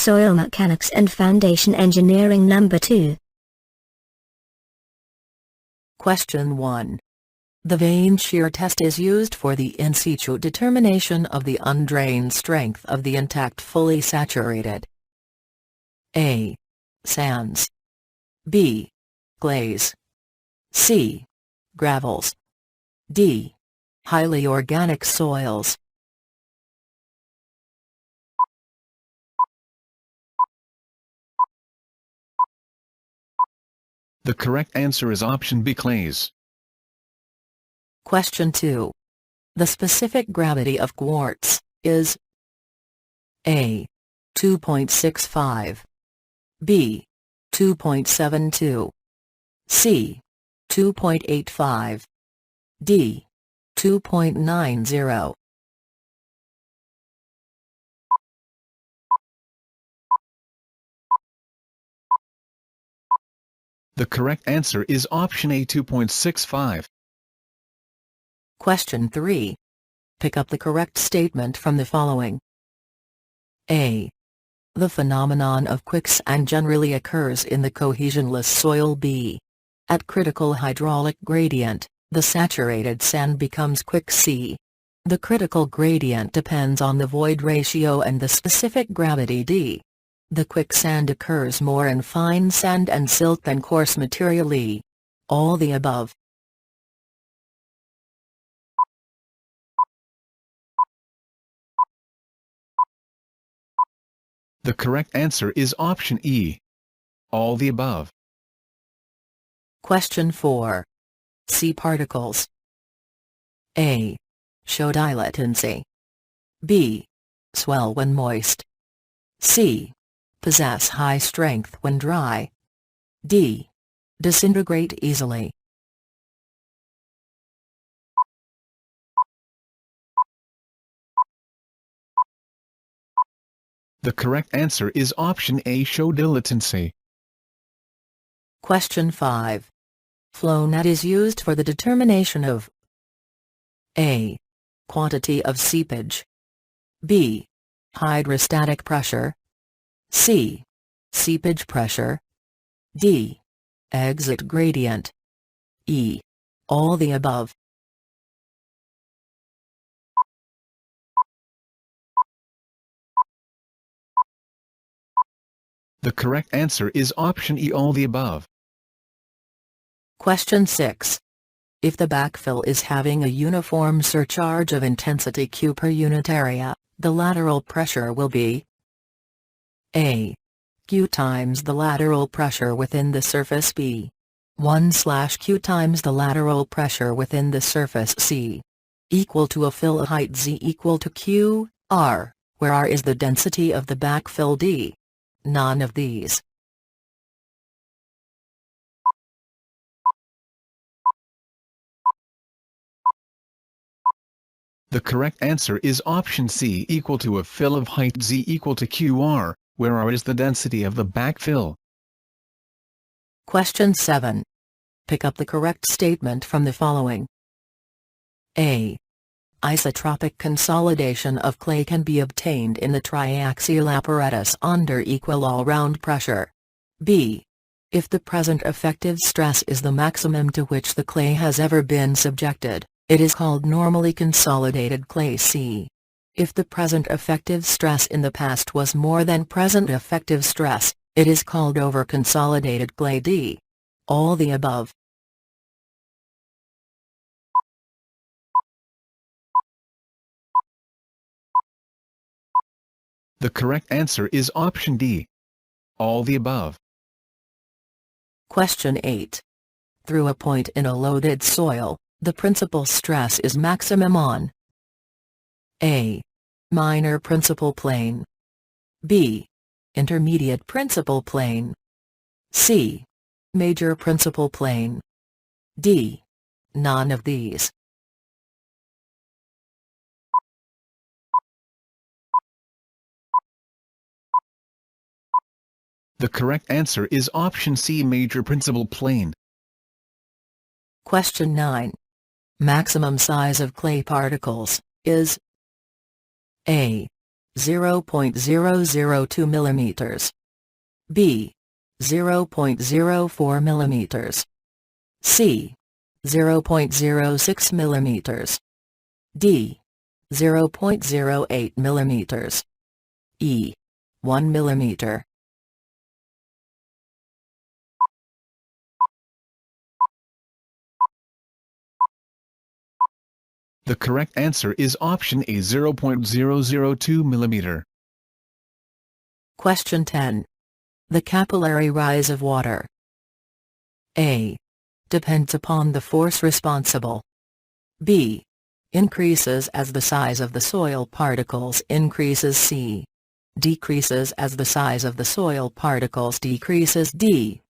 Soil Mechanics and Foundation Engineering Number 2. Question 1. The vein shear test is used for the in situ determination of the undrained strength of the intact fully saturated A. sands, B. clays, C. gravels, D. highly organic soils. The correct answer is option B, clays. Question 2. The specific gravity of quartz is A. 2.65, B. 2.72, C. 2.85, D. 2.90. The correct answer is option A, 2.65. Question 3. Pick up the correct statement from the following. A. The phenomenon of quicksand generally occurs in the cohesionless soil. B. At critical hydraulic gradient, the saturated sand becomes quick. C. The critical gradient depends on the void ratio and the specific gravity. D. The quicksand occurs more in fine sand and silt than coarse material. E. All the above. The correct answer is option E, all the above. Question 4. See particles. A. Show dilatancy. B. Swell when moist. C. Possess high strength when dry. D. Disintegrate easily. The correct answer is option A, show dilatancy. Question 5. Flow net is used for the determination of A. Quantity of seepage, B. Hydrostatic pressure, C. Seepage pressure, D. Exit gradient, E. All the above. The correct answer is option E, all the above. Question 6. If the backfill is having a uniform surcharge of intensity Q per unit area, the lateral pressure will be A. Q times the lateral pressure within the surface. B. 1/Q times the lateral pressure within the surface. C. Equal to a fill height. Z equal to Q, R, where R is the density of the backfill. D. None of these. The correct answer is option C, equal to a fill of height. Z equal to QR, where R is the density of the backfill. Question 7. Pick up the correct statement from the following. A. Isotropic consolidation of clay can be obtained in the triaxial apparatus under equal all-round pressure. B. If the present effective stress is the maximum to which the clay has ever been subjected, it is called normally consolidated clay. C. If the present effective stress in the past was more than present effective stress, it is called over-consolidated clay. D. All the above. The correct answer is option D, all the above. Question 8. Through a point in a loaded soil, the principal stress is maximum on A. Minor principal plane, B. Intermediate principal plane, C. Major principal plane, D. None of these. The correct answer is option C, major principal plane. Question 9. Maximum size of clay particles is A. 0.002 millimeters. B. 0.04 millimeters. C. 0.06 millimeters. D. 0.08 millimeters. E. 1 millimeter. The correct answer is option A, 0.002 millimeter. Question 10. The capillary rise of water. A. Depends upon the force responsible. B. Increases as the size of the soil particles increases. C. Decreases as the size of the soil particles decreases. D.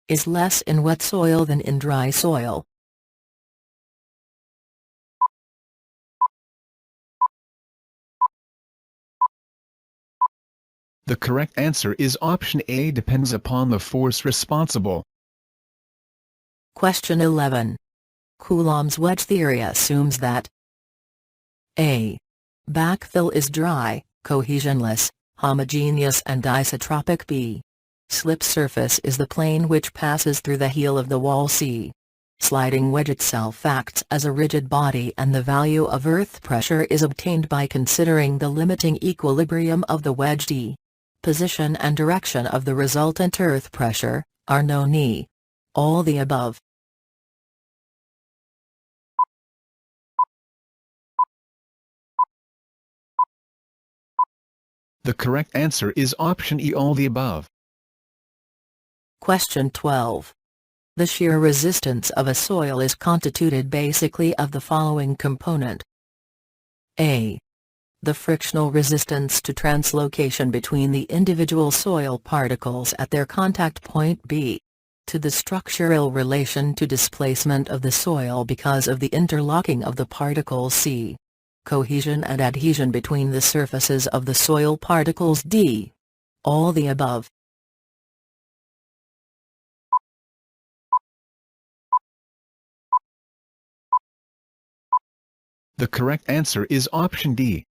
Is less in wet soil than in dry soil. The correct answer is option A, depends upon the force responsible. Question 11. Coulomb's wedge theory assumes that A. Backfill is dry, cohesionless, homogeneous and isotropic. B. Slip surface is the plane which passes through the heel of the wall. C. Sliding wedge itself acts as a rigid body and the value of earth pressure is obtained by considering the limiting equilibrium of the wedge. D. Position and direction of the resultant earth pressure are known. E. All the above. The correct answer is option E, all the above. Question 12. The shear resistance of a soil is constituted basically of the following component. A. The frictional resistance to translocation between the individual soil particles at their contact point. B. To the structural relation to displacement of the soil because of the interlocking of the particles. C. Cohesion and adhesion between the surfaces of the soil particles. D. All the above. The correct answer is option D,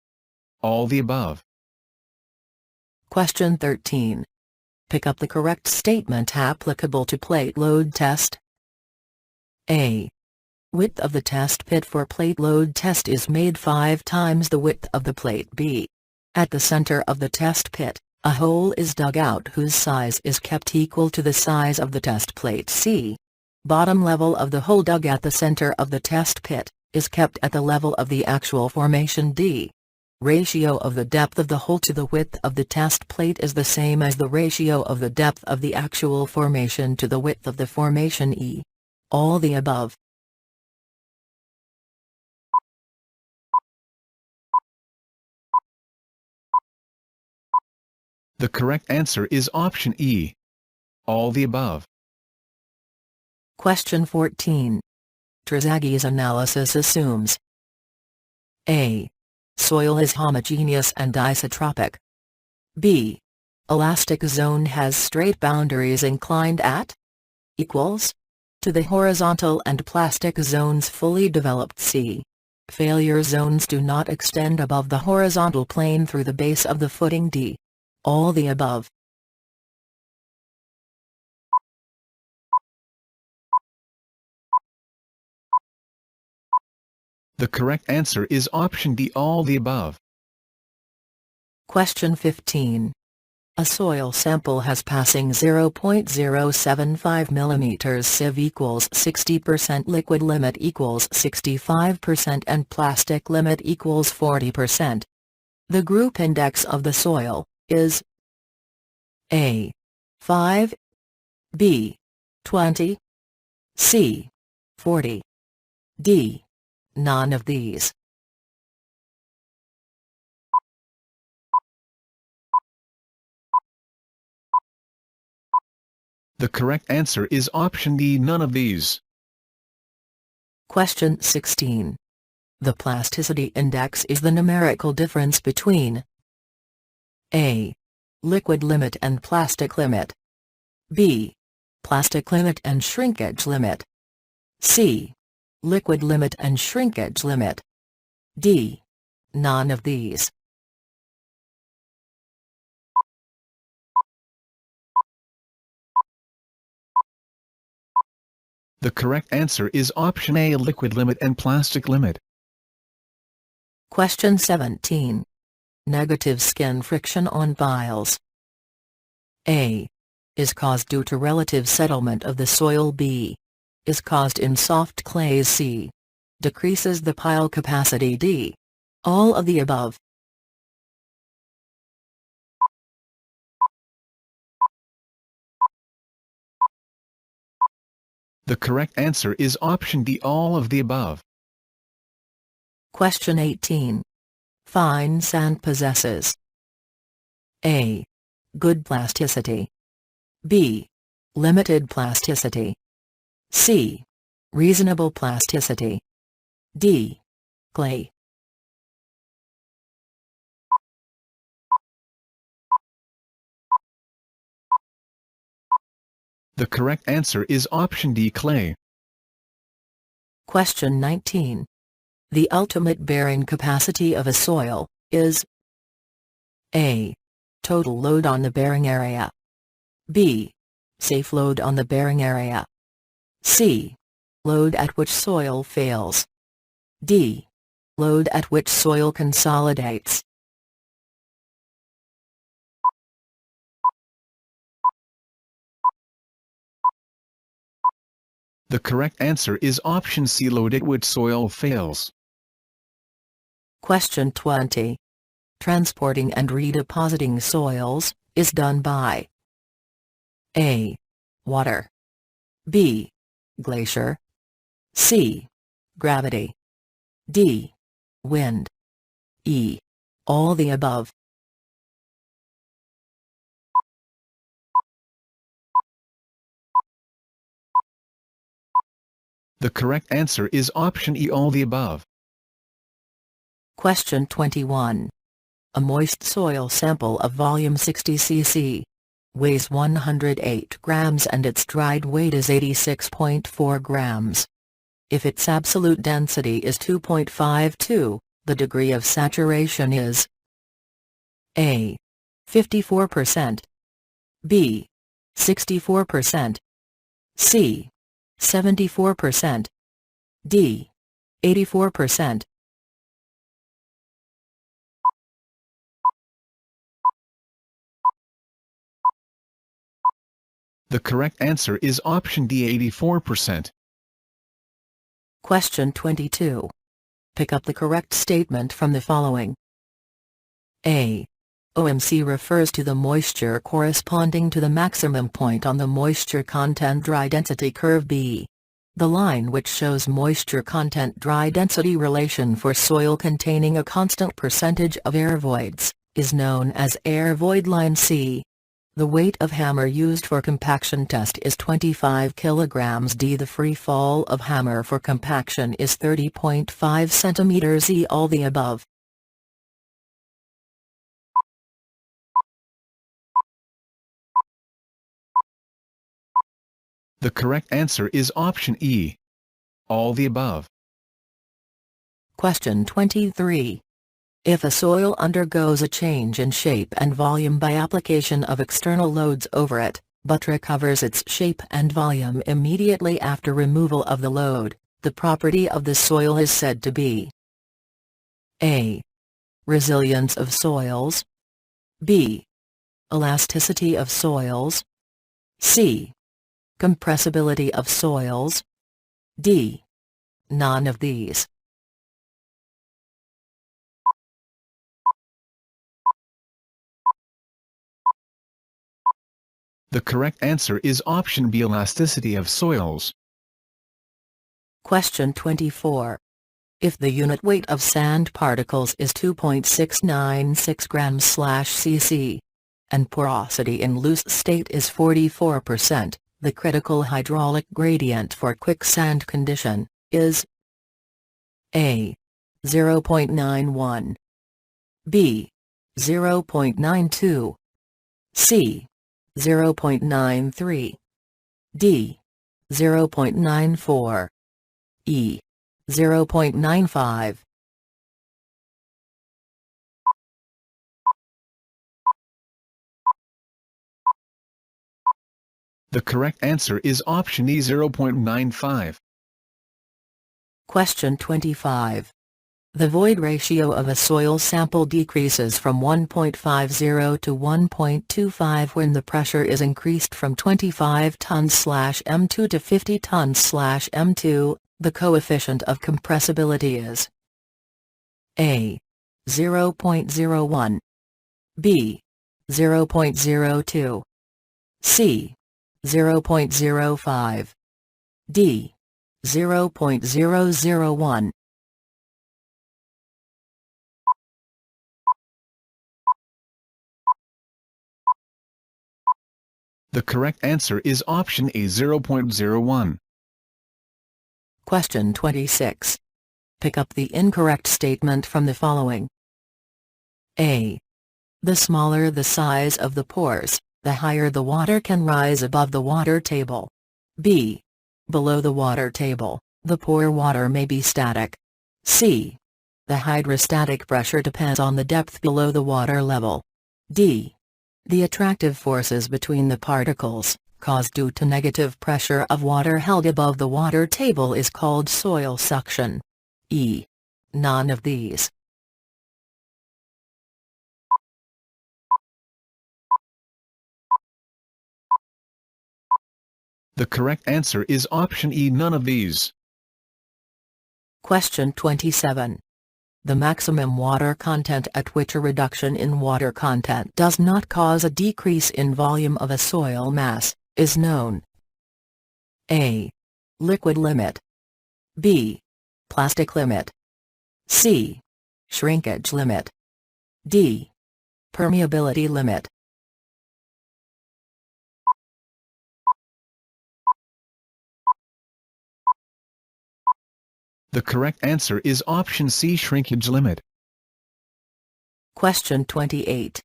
all the above. Question 13. Pick up the correct statement applicable to plate load test. A. Width of the test pit for plate load test is made 5 times the width of the plate. B. At the center of the test pit, a hole is dug out whose size is kept equal to the size of the test plate. C. Bottom level of the hole dug at the center of the test pit is kept at the level of the actual formation. D. Ratio of the depth of the hole to the width of the test plate is the same as the ratio of the depth of the actual formation to the width of the formation. E. All the above. The correct answer is option E, all the above. Question 14. Trezacchi's analysis assumes A. Soil is homogeneous and isotropic. B. Elastic zone has straight boundaries inclined at equals to the horizontal and plastic zones fully developed. C. Failure zones do not extend above the horizontal plane through the base of the footing. D. All the above. The correct answer is option D, all the above. Question 15. A soil sample has passing 0.075 mm sieve equals 60%, liquid limit equals 65% and plastic limit equals 40%. The group index of the soil is A. 5, B. 20, C. 40, D. None of these. The correct answer is option D, none of these. Question 16. The plasticity index is the numerical difference between A. Liquid limit and plastic limit. B. Plastic limit and shrinkage limit. C. Liquid limit and shrinkage limit. D. None of these. The correct answer is option A, liquid limit and plastic limit. Question 17. Negative skin friction on piles. A. Is caused due to relative settlement of the soil. B. Is caused in soft clays. C. Decreases the pile capacity. D. All of the above. The correct answer is option D, all of the above. Question 18. Fine sand possesses A. Good plasticity. B. Limited plasticity. C. Reasonable plasticity. D. Clay. The correct answer is option D, clay. Question 19. The ultimate bearing capacity of a soil is A. Total load on the bearing area. B. Safe load on the bearing area. C. Load at which soil fails. D. Load at which soil consolidates. The correct answer is option C, load at which soil fails. Question 20. Transporting and redepositing soils is done by A. Water. B. Glacier. C. Gravity. D. Wind. E. All the above. The correct answer is option E, all the above. Question 21. A moist soil sample of volume 60 cc weighs 108 grams and its dried weight is 86.4 grams. If its absolute density is 2.52, the degree of saturation is A. 54%. B. 64%. C. 74%. D. 84%. The correct answer is option D, 84%. Question 22. Pick up the correct statement from the following. A. OMC refers to the moisture corresponding to the maximum point on the moisture content dry density curve. B. The line which shows moisture content dry density relation for soil containing a constant percentage of air voids, is known as air void line. C. The weight of hammer used for compaction test is 25 kilograms. D. The free fall of hammer for compaction is 30.5 centimeters. E. All the above. The correct answer is option E, all the above. Question 23. If a soil undergoes a change in shape and volume by application of external loads over it, but recovers its shape and volume immediately after removal of the load, the property of the soil is said to be A. Resilience of soils. B. Elasticity of soils. C. Compressibility of soils. D. None of these. The correct answer is option B, elasticity of soils. Question 24. If the unit weight of sand particles is 2.696 grams/cc, and porosity in loose state is 44%, the critical hydraulic gradient for quicksand condition is A. 0.91. B. 0.92. C. 0.93. D. 0.94. E. 0.95. The correct answer is option E 0.95. Question 25. The void ratio of a soil sample decreases from 1.50 to 1.25 when the pressure is increased from 25 tons/m2 to 50 tons/m2. The coefficient of compressibility is A. 0.01, B. 0.02, C. 0.05, D. 0.001. The correct answer is option A 0.01. Question 26. Pick up the incorrect statement from the following. A. The smaller the size of the pores, the higher the water can rise above the water table. B. Below the water table, the pore water may be static. C. The hydrostatic pressure depends on the depth below the water level. D. The attractive forces between the particles, caused due to negative pressure of water held above the water table is called soil suction. E. None of these. The correct answer is option E none of these. Question 27. The maximum water content at which a reduction in water content does not cause a decrease in volume of a soil mass, is known. A. Liquid limit. B. Plastic limit. C. Shrinkage limit. D. Permeability limit. The correct answer is option C shrinkage limit. Question 28.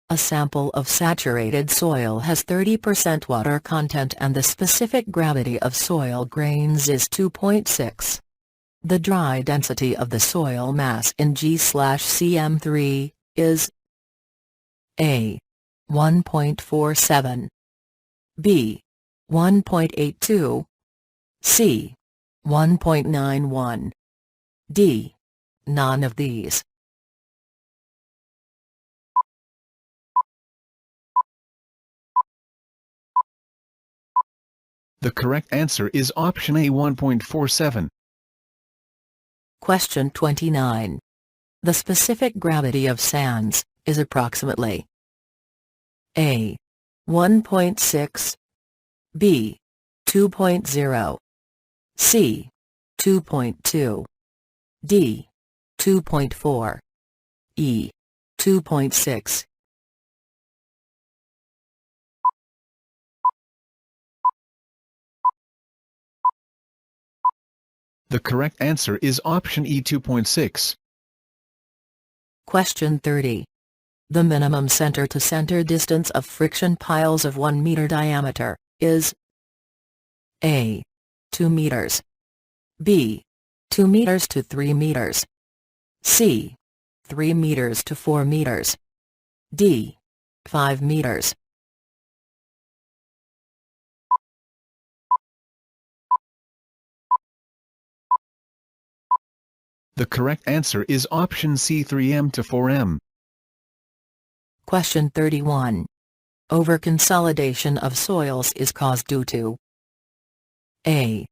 A sample of saturated soil has 30% water content and the specific gravity of soil grains is 2.6. The dry density of the soil mass in G/cm3 is A. 1.47, B. 1.82, C. 1.91, D. None of these. The correct answer is option A 1.47. Question 29. The specific gravity of sands is approximately A. 1.6, B. 2.0, C. 2.2, D. 2.4, E. 2.6. The correct answer is option E 2.6. Question 30. The minimum center-to-center distance of friction piles of 1 meter diameter is A. 2 meters, B. 2 meters to 3 meters, C. 3 meters to 4 meters, D. 5 meters. The correct answer is option C 3m to 4m. Question 31. Over-consolidation of soils is caused due to A.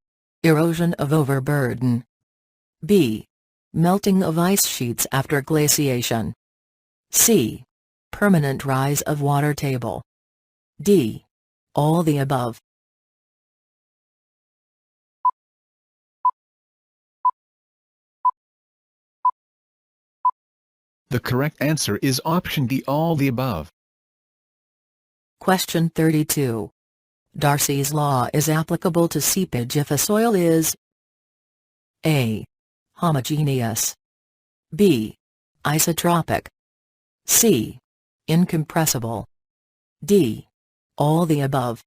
Erosion of overburden, B. Melting of ice sheets after glaciation, C. Permanent rise of water table, D. All the above. The correct answer is option D all the above. Question 32. Darcy's law is applicable to seepage if a soil is A. Homogeneous, B. Isotropic, C. Incompressible, D. All the above.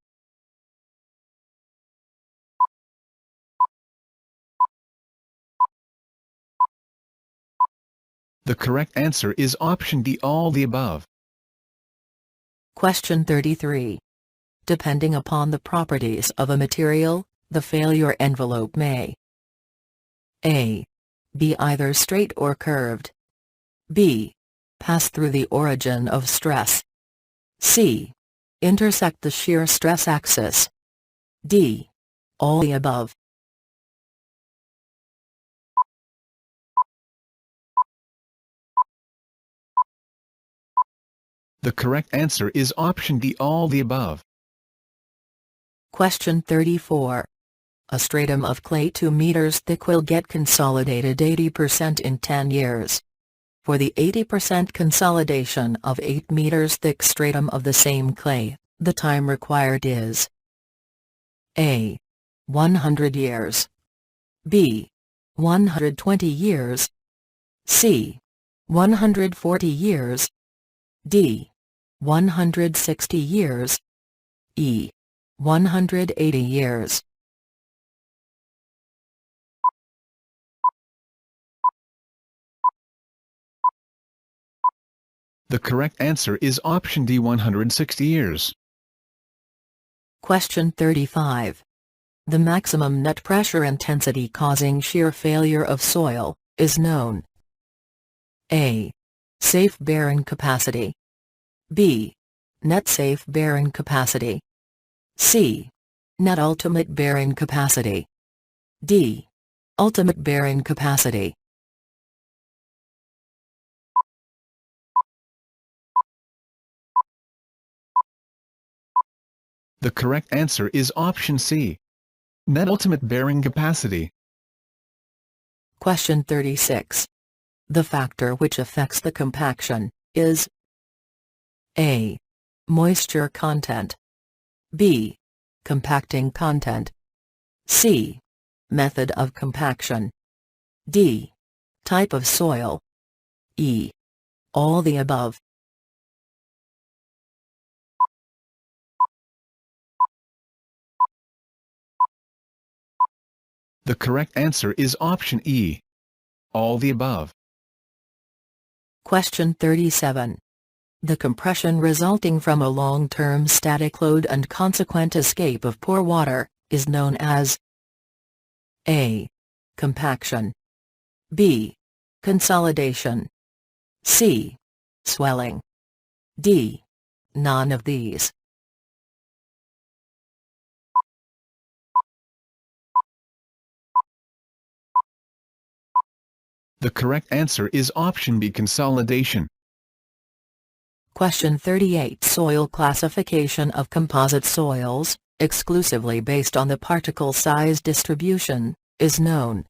The correct answer is option D all the above. Question 33. Depending upon the properties of a material, the failure envelope may A. Be either straight or curved. B. Pass through the origin of stress. C. Intersect the shear stress axis. D. All the above. The correct answer is option D, all the above. Question 34. A stratum of clay 2 meters thick will get consolidated 80% in 10 years. For the 80% consolidation of 8 meters thick stratum of the same clay, the time required is A. 100 years. B. 120 years. C. 140 years. D. 160 years. E. 180 years. The correct answer is option D, 160 years. Question 35. The maximum net pressure intensity causing shear failure of soil is known. A. Safe bearing capacity. B. Net safe bearing capacity. C. Net ultimate bearing capacity. D. Ultimate bearing capacity. The correct answer is option C, net ultimate bearing capacity. Question 36. The factor which affects the compaction is A. Moisture content. B. Compacting content. C. Method of compaction. D. Type of soil. E. All the above. The correct answer is option E, all the above. Question 37. The compression resulting from a long-term static load and consequent escape of pore water is known as A. Compaction. B. Consolidation. C. Swelling. D. None of these. The correct answer is option B, consolidation. Question 38. Soil classification of composite soils, exclusively based on the particle size distribution, is known.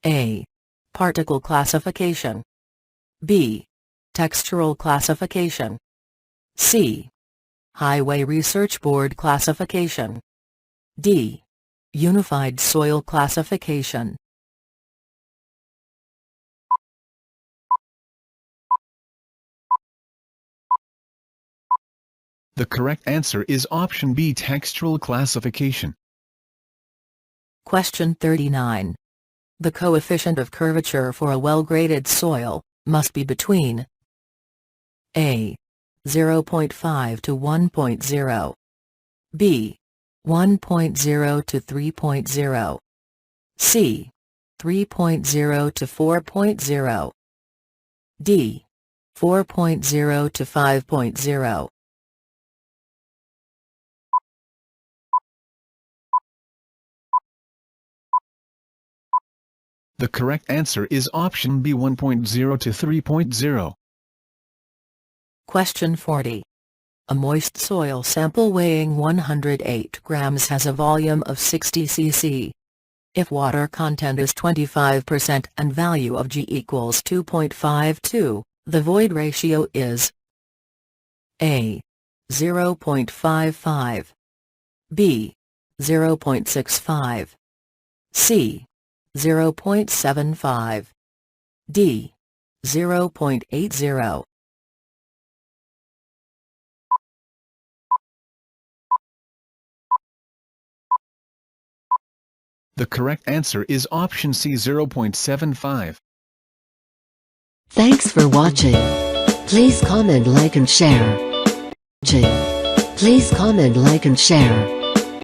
A. Particle classification. B. Textural classification. C. Highway Research Board classification. D. Unified soil classification. The correct answer is option B, textural classification. Question 39. The coefficient of curvature for a well-graded soil must be between A. 0.5 to 1.0. B. 1.0 to 3.0. C. 3.0 to 4.0. D. 4.0 to 5.0. The correct answer is option B, 1.0 to 3.0. Question 40. A moist soil sample weighing 108 grams has a volume of 60 cc. If water content is 25% and value of G equals 2.52, the void ratio is A. 0.55. B. 0.65. C. 0.75. D. 0.80. The correct answer is option C, 0.75. Thanks for watching. Please comment, like and share. Please comment, like and share.